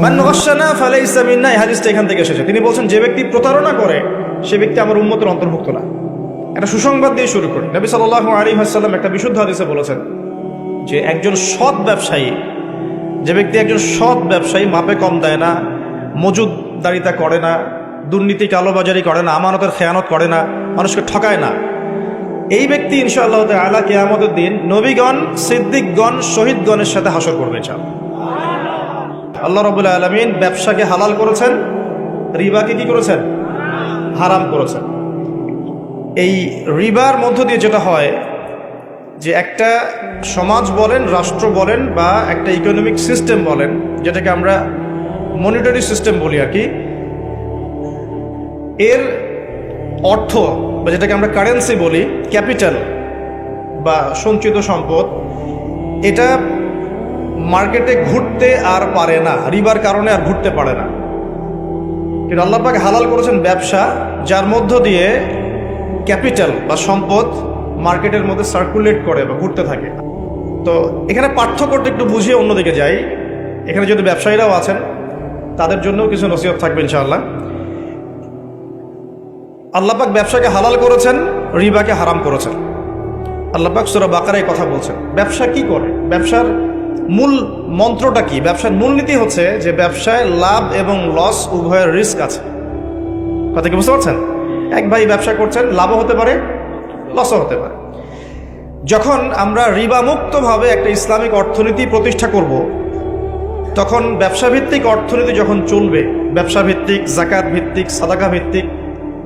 মান গাশশানা ফালাইসা মিন্না, এই হাদিসটা এখান থেকে এসেছে। তিনি বলছেন যে ব্যক্তি প্রতারণা করে সে ব্যক্তি আমার উম্মতের অন্তর্ভুক্ত না। একটা সুসংবাদ দিয়ে শুরু করি। নবী সাল্লাল্লাহু আলাইহি ওয়াসাল্লাম একটা বিশুদ্ধ হাদিসে বলেছেন যে একজন সৎ ব্যবসায়ী, যে ব্যক্তি একজন সৎ ব্যবসায়ী, মাপে কম দেয় না, মজুদদারিতা করে না, দুর্নীতি কালোবাজারি করে না, আমানতের খেয়ানত করে না, মানুষকে ঠকায় না, এই ব্যক্তি ইনশাআল্লাহ তাআলা কিয়ামতের দিন নবীগণ, সিদ্দিকগণ, শহীদগণের সাথে হাসর করবে ইনশাআল্লাহ। আল্লাহ রাব্বুল আলামিন ব্যবসাকে হালাল করেছেন, রিবাকে কি করেছেন? হারাম করেছেন। এই রিবার মধ্য দিয়ে যেটা হয় যে একটা সমাজ বলেন, রাষ্ট্র বলেন, বা একটা ইকোনমিক সিস্টেম বলেন, যেটাকে আমরা মনিটারি সিস্টেম বলি আর কি, এর অর্থ বা যেটাকে আমরা কারেন্সি বলি, ক্যাপিটাল বা সঞ্চিত সম্পদ, এটা মার্কেটে ঘুরতে আর পারে না, রিবার কারণে আর ঘুরতে পারে না। কিন্তু আল্লাহ পাক হালাল করেছেন ব্যবসা, যার মধ্য দিয়ে ক্যাপিটাল বা সম্পদ মার্কেটের মধ্যে সার্কুলেট করে বা ঘুরতে থাকে। তো এখানে পার্থক্যটা একটু বুঝিয়ে অন্যদিকে যাই। এখানে যদি ব্যবসায়ীরাও আছেন তাদের জন্যও কিছু নসিহত থাকবে ইনশাআল্লাহ। আল্লাহ পাক ব্যবসাকে হালাল করেছেন, রিবাকে হারাম করেছেন। আল্লাহ পাক সূরা বাকারায় কথা বলছেন ব্যবসা কি করে, ব্যবসার মূল মন্ত্রটা কি। ব্যবসার মূলনীতি হচ্ছে যে ব্যবসায় লাভ এবং লস উভয়ের রিস্ক আছে। কথা কি বুঝতে পারছেন? এক ভাই ব্যবসা করছেন, লাভও হতে পারে, লসও হতে পারে। যখন আমরা রিবা মুক্তভাবে একটা ইসলামিক অর্থনীতি প্রতিষ্ঠা করব, তখন ব্যবসা ভিত্তিক অর্থনীতি যখন চলবে, ব্যবসা ভিত্তিক, জাকাত ভিত্তিক, সাদাকা ভিত্তিক,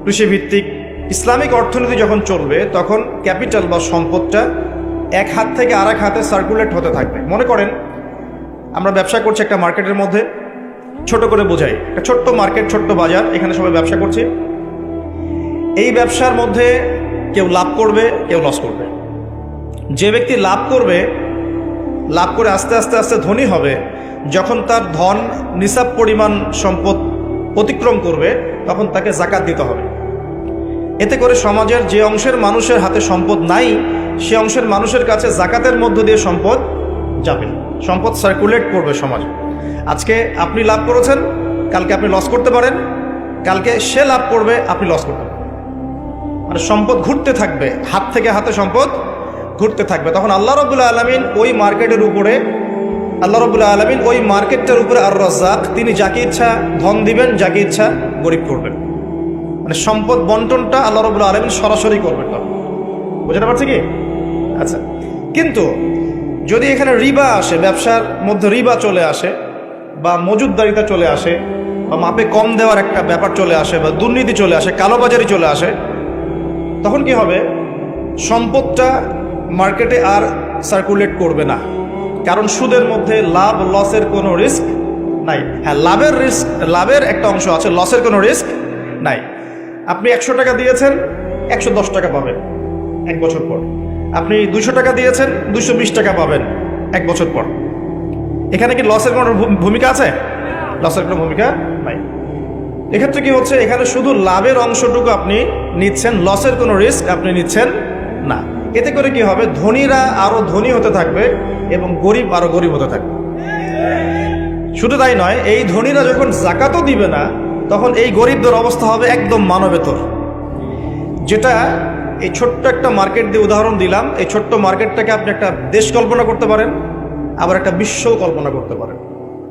কৃষি ভিত্তিক ইসলামিক অর্থনীতি যখন চলবে, তখন ক্যাপিটাল বা সম্পদটা এক হাত থেকে আর এক হাতে সার্কুলেট হতে থাকবে। মনে করেন আমরা ব্যবসা করছি একটা মার্কেটের মধ্যে, ছোট করে বোঝাই, একটা ছোট্ট মার্কেট, ছোট্ট বাজার, এখানে সবাই ব্যবসা করছি। এই ব্যবসার মধ্যে কেউ লাভ করবে, কেউ লস করবে। যে ব্যক্তি লাভ করবে, লাভ করে আস্তে আস্তে আস্তে ধনী হবে, যখন তার ধন নিসাব পরিমাণ সম্পদ অতিক্রম করবে, তখন তাকে জাকাত দিতে হবে। এতে করে সমাজের যে অংশের মানুষের হাতে সম্পদ নাই, সে অংশের মানুষের কাছে জাকাতের মধ্য দিয়ে সম্পদ যাবে, সম্পদ সার্কুলেট করবে সমাজে। আজকে আপনি লাভ করেছেন, কালকে আপনি লস করতে পারেন, কালকে সে লাভ করবে, আপনি লস করতে পারেন। মানে সম্পদ ঘুরতে থাকবে, হাত থেকে হাতে সম্পদ ঘুরতে থাকবে। তখন আল্লাহ রাব্বুল আলামিন ওই মার্কেটের উপরে, আল্লাহ রাব্বুল আলামিন ওই মার্কেটটার উপরে আর রাজ্জাক, তিনি যাকে ইচ্ছা ধন দিবেন, যাকে ইচ্ছা গরিব করবেন। মানে সম্পদ বন্টনটা আল্লাহ রাব্বুল আলামিন সরাসরি করবেন। বুঝতে পারছি কি? আচ্ছা, কিন্তু যদি এখানে রিবা আসে, ব্যবসার মধ্যে রিবা চলে আসে, বা মজুদদারিতা চলে আসে, বা মাপে কম দেওয়ার একটা ব্যাপার চলে আসে, বা দুর্নীতি চলে আসে, কালোবাজারি চলে আসে, তখন কি হবে? সম্পদটা মার্কেটে আর সার্কুলেট করবে না। কারণ সুদের মধ্যে লাভ লসের কোনো রিস্ক নাই। হ্যাঁ, লাভের একটা অংশ আছে, লসের কোনো রিস্ক নাই। আপনি 100 টাকা দিয়েছেন, 110 টাকা পাবেন 1 বছর পর। আপনি 200 টাকা দিয়েছেন, 220 টাকা পাবেন 1 বছর পর। এখানে কি লসের কোনো ভূমিকা আছে? লসের কোনো ভূমিকা নাই। এক্ষেত্রে কি হচ্ছে? এখানে শুধু লাভের অংশটুকু আপনি নিচ্ছেন, লসের কোনো রিস্ক আপনি নিচ্ছেন না। এতে করে কি হবে? ধনীরা আরো ধনী হতে থাকবে এবং গরিব আরো গরিব হতে থাকবে। শুধু তাই নয়, এই ধনীরা যখন জাকাতও দিবে না, তখন এই গরিবদের অবস্থা হবে একদম মানবেতর। যেটা এই ছোট্ট একটা মার্কেট দিয়ে উদাহরণ দিলাম, এই ছোট্ট মার্কেটটাকে আপনি একটা দেশ কল্পনা করতে পারেন, আবার একটা বিশ্বও কল্পনা করতে পারেন।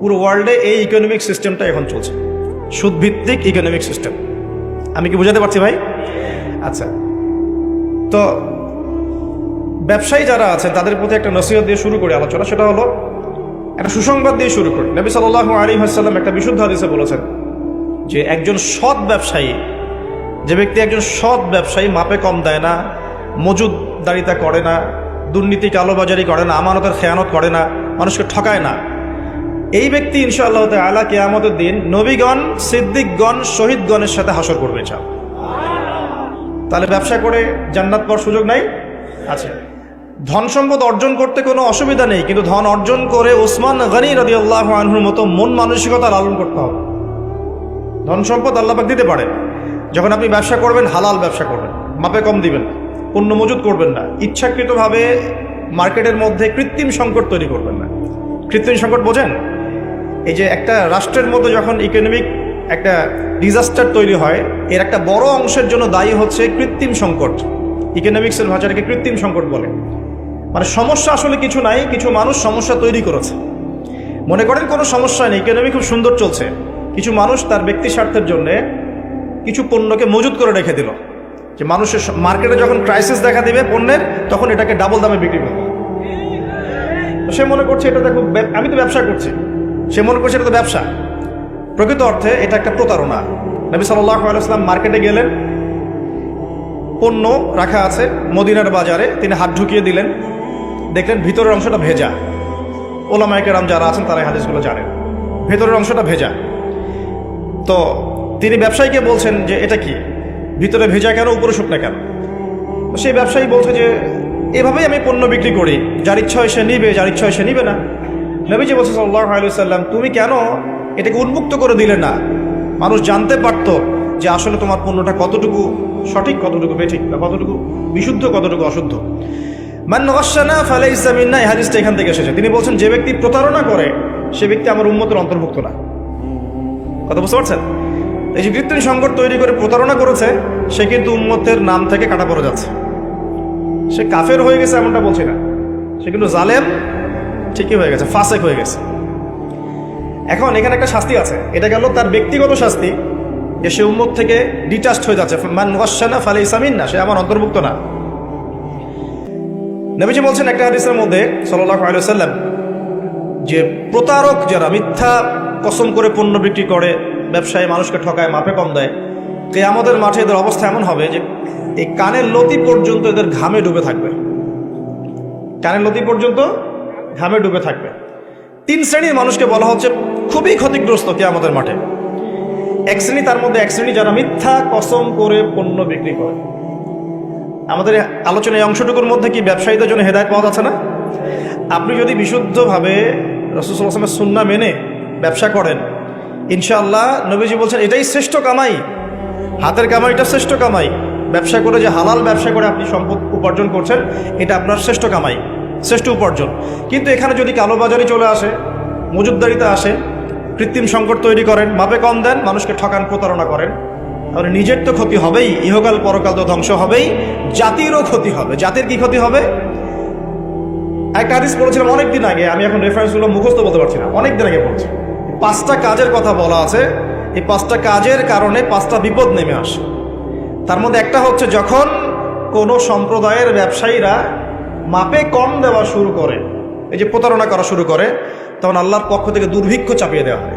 পুরো ওয়ার্ল্ডে এই ইকোনমিক সিস্টেমটা এখন চলছে, সুদভিত্তিক ইকোনমিক সিস্টেম। আমি কি বুঝাতে পারছি ভাই? আচ্ছা, তো ব্যবসায়ী যারা আছেন তাদের প্রতি একটা নসিহত দিয়ে শুরু করি আলোচনা। সেটা হলো একটা সুসংবাদ দিয়ে শুরু করি। নবী সাল্লাল্লাহু আলাইহি ওয়াসাল্লাম একটা বিশুদ্ধ হাদিসে বলেছেন যে একজন সৎ ব্যবসায়ী, যে ব্যক্তি একজন সৎ ব্যবসায়ী, মাপে কম দেয় না, মজুদদারিতা করে না, দুর্নীতি কালোবাজারি করে না, আমানতের খেয়ানত করে না, মানুষকে ঠকায় না, এই ব্যক্তি ইনশাআল্লাহ তাআলা কিয়ামতের দিন নবীগণ, সিদ্দিকগণ, শহীদগণের সাথে হাসর করবে ইনশাআল্লাহ। তাহলে ব্যবসা করে জান্নাত পাওয়ার সুযোগ নাই? আছে। ধন সম্পদ অর্জন করতে কোনো অসুবিধা নেই, কিন্তু ধন অর্জন করে ওসমান গনি রাদিয়াল্লাহু আনহুর মতো মন মানসিকতা লালন করতে হবে। ধন সম্পদ আল্লাহ পাক দিতে পারেন। যখন আপনি ব্যবসা করবেন, হালাল ব্যবসা করবেন, মাপে কম দিবেন, পণ্য মজুদ করবেন না, ইচ্ছাকৃতভাবে মার্কেটের মধ্যে কৃত্রিম সংকট তৈরি করবেন না। কৃত্রিম সংকট বোঝেন? এই যে একটা রাষ্ট্রের মধ্যে যখন ইকোনমিক একটা ডিজাস্টার তৈরি হয়, এর একটা বড় অংশের জন্য দায়ী হচ্ছে কৃত্রিম সংকট। ইকোনমিক্সের ভাষাটাকে কৃত্রিম সংকট বলে। মানে সমস্যা আসলে কিছু নাই, কিছু মানুষ সমস্যা তৈরি করেছে। মনে করেন কোনো সমস্যা নেই, ইকোনমি খুব সুন্দর চলছে, কিছু মানুষ তার ব্যক্তি স্বার্থের জন্য কিছু পণ্যকে মজুত করে রেখে দিল, যে মানুষের মার্কেটে যখন ক্রাইসিস দেখা দিবে পণ্যের, তখন এটাকে ডাবল দামে বিক্রি করবে। সে মনে করছে এটাতে খুব, আমি তো ব্যবসা করছি, সে মনে করছে এটা তো ব্যবসা। প্রকৃত অর্থে এটা একটা প্রতারণা। নবী সাল্লাল্লাহু আলাইহি ওয়াসাল্লাম মার্কেটে গেলেন, পণ্য রাখা আছে মদিনার বাজারে, তিনি হাত ঢুকিয়ে দিলেন, দেখলেন ভিতরের অংশটা ভেজা। ওলামায়ে কেরাম যারা আছেন তারা এই হাদিসগুলো জানেন, ভেতরের অংশটা ভেজা। তো তিনি ব্যবসায়ীকে বলছেন যে এটা কি, ভিতরে ভেজা কেন, উপরে শুকনা কেন? সেই ব্যবসায়ী বলছে যে এভাবেই আমি পণ্য বিক্রি করি, যার ইচ্ছা হয় সে নিবে, যার ইচ্ছা হয় সে নিবে না। নবীজি বলছে সাল্লাল্লাহু আলাইহি ওয়াসাল্লাম, তুমি কেন এটাকে উন্মুক্ত করে দিলে না? মানুষ জানতে পারতো যে আসলে তোমার পণ্যটা কতটুকু সঠিক, কতটুকু বেঠিক, বা কতটুকু বিশুদ্ধ, কতটুকু অশুদ্ধ। মান গাশশানা ফালাইসা মিন্না, এই হাদিসটা এখান থেকে এসেছে। তিনি বলছেন যে ব্যক্তি প্রতারণা করে সে ব্যক্তি আমার উম্মতের অন্তর্ভুক্ত না। কথা বুঝতে পারছেন? এই যে কৃত্রিম সংকট তৈরি করে প্রতারণা করেছে, সে কিন্তু উম্মতের নাম থেকে কাটা পড়ে যাচ্ছে। সে কাফের হয়ে গেছে এমনটা বলছি না, সে কিন্তু জালেম ঠিকই হয়ে গেছে, ফাসেক হয়ে গেছে। এখন এখানে একটা শাস্তি আছে, এটা গেল তার ব্যক্তিগত শাস্তি, যে সে উম্মত থেকে ডিটাচড হয়ে যাচ্ছে। মান গাশশানা ফালাইসা মিন্না, সে আমার অন্তর্ভুক্ত না। নবীজি বলছেন একটা হাদিসের মধ্যে সাল্লাল্লাহু আলাইহি ওয়াসাল্লাম, যে প্রতারক যারা মিথ্যা কসম করে পণ্য বিক্রি করে, ব্যবসায়ী মানুষকে ঠকায়, মাপে কম দেয়, কিয়ামতের মাঠে এদের অবস্থা এমন হবে যে এই কানের লতি পর্যন্ত এদের ঘামে ডুবে থাকবে। কানের লতি পর্যন্ত ঘামে ডুবে থাকবে। 3 শ্রেণীর মানুষকে বলা হচ্ছে খুবই ক্ষতিগ্রস্ত কিয়ামতের মাঠে। এক শ্রেণী, তার মধ্যে এক শ্রেণী যারা মিথ্যা কসম করে পণ্য বিক্রি করে। আমাদের আলোচনা এই অংশটুকুর মধ্যে কি ব্যবসায়ীদের জন্য হেদায়েত পাওয়া যাচ্ছে না? আপনি যদি বিশুদ্ধভাবে রাসূল সাল্লাল্লাহু আলাইহি ওয়াসাল্লামের সুন্নাহ মেনে ব্যবসা করেন, ইনশাআল্লাহ নবীজি বলছেন এটাই শ্রেষ্ঠ কামাই, হাতের কামাইটা শ্রেষ্ঠ কামাই। ব্যবসা করে, যে হালাল ব্যবসা করে আপনি সম্পদ উপার্জন করছেন, এটা আপনার শ্রেষ্ঠ কামাই, শ্রেষ্ঠ উপার্জন। কিন্তু এখানে যদি কালোবাজারি চলে আসে, মজুতদারিতে আসে, কৃত্রিম সংকট তৈরি করেন, মাপে কম দেন, মানুষকে ঠকান, প্রতারণা করেন, তাহলে নিজের তো ক্ষতি হবেই, ইহকাল পরকাল তো ধ্বংস হবেই, জাতিরও ক্ষতি হবে। জাতির কি ক্ষতি হবে? একটা হাদিস পড়েছিলাম অনেকদিন আগে, আমি এখন রেফারেন্সগুলো মুখস্থ বলতে পারছি না, অনেকদিন আগে পড়ছি। 5টা কাজের কথা বলা আছে, এই 5টা কাজের কারণে 5টা বিপদ নেমে আসে। তার মধ্যে একটা হচ্ছে যখন কোনো সম্প্রদায়ের ব্যবসায়ীরা মাপে কম দেওয়া শুরু করে, এই যে প্রতারণা করা শুরু করে, তখন আল্লাহর পক্ষ থেকে দুর্ভিক্ষ চাপিয়ে দেওয়া হয়।